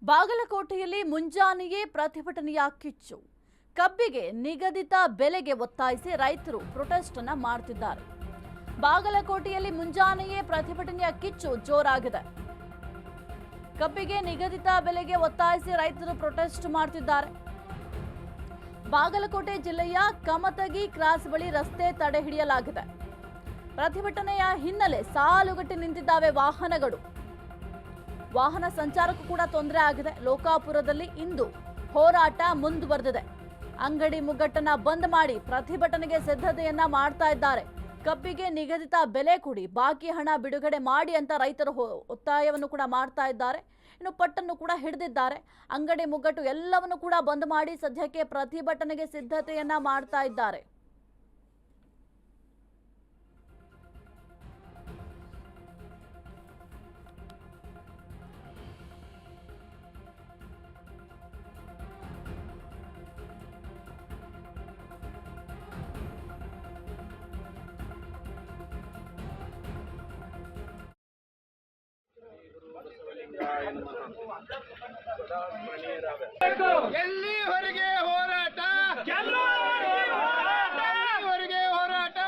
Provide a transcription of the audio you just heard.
ಬಾಗಲಕೋಟೆಯಲ್ಲಿ ಮುಂಜಾನೆಯೇ ಪ್ರತಿಭಟನೆಯ ಕಿಚ್ಚು. ಕಬ್ಬಿಗೆ ನಿಗದಿತ ಬೆಲೆಗೆ ಒತ್ತಾಯಿಸಿ ರೈತರು ಪ್ರೊಟೆಸ್ಟ್ ಅನ್ನು ಮಾಡುತ್ತಿದ್ದಾರೆ. ಬಾಗಲಕೋಟೆಯಲ್ಲಿ ಮುಂಜಾನೆಯೇ ಪ್ರತಿಭಟನೆಯ ಕಿಚ್ಚು ಜೋರಾಗಿದೆ. ಕಬ್ಬಿಗೆ ನಿಗದಿತ ಬೆಲೆಗೆ ಒತ್ತಾಯಿಸಿ ರೈತರು ಪ್ರೊಟೆಸ್ಟ್ ಮಾಡುತ್ತಿದ್ದಾರೆ. ಬಾಗಲಕೋಟೆ ಜಿಲ್ಲೆಯ ಕಮತಗಿ ಕ್ರಾಸ್ ಬಳಿ ರಸ್ತೆ ತಡೆ ಹಿಡಿಯಲಾಗಿದೆ. ಪ್ರತಿಭಟನೆಯ ಹಿನ್ನೆಲೆ ಸಾಲುಗಟ್ಟಿ ನಿಂತಿದ್ದಾವೆ ವಾಹನಗಳು. ವಾಹನ ಸಂಚಾರಕ್ಕೂ ಕೂಡ ತೊಂದರೆ ಆಗಿದೆ. ಲೋಕಾಪುರದಲ್ಲಿ ಇಂದು ಹೋರಾಟ ಮುಂದುವರೆದಿದೆ. ಅಂಗಡಿ ಮುಗ್ಗಟ್ಟನ್ನ ಬಂದ್ ಮಾಡಿ ಪ್ರತಿಭಟನೆಗೆ ಸಿದ್ಧತೆಯನ್ನ ಮಾಡ್ತಾ ಇದ್ದಾರೆ. ಕಬ್ಬಿಗೆ ನಿಗದಿತ ಬೆಲೆ ಕೊಡಿ, ಬಾಕಿ ಹಣ ಬಿಡುಗಡೆ ಮಾಡಿ ಅಂತ ರೈತರು ಒತ್ತಾಯವನ್ನು ಕೂಡ ಮಾಡ್ತಾ ಇದ್ದಾರೆ. ಇನ್ನು ಪಟ್ಟನ್ನು ಕೂಡ ಹಿಡಿದಿದ್ದಾರೆ. ಅಂಗಡಿ ಮುಗ್ಗಟ್ಟು ಎಲ್ಲವನ್ನು ಕೂಡ ಬಂದ್ ಮಾಡಿ ಸದ್ಯಕ್ಕೆ ಪ್ರತಿಭಟನೆಗೆ ಸಿದ್ಧತೆಯನ್ನ ಮಾಡ್ತಾ ಇದ್ದಾರೆ. ಎಲ್ಲಿವರೆಗೆ ಹೋರಾಟ? ಎಲ್ಲಿವರೆಗೆ ಹೋರಾಟ?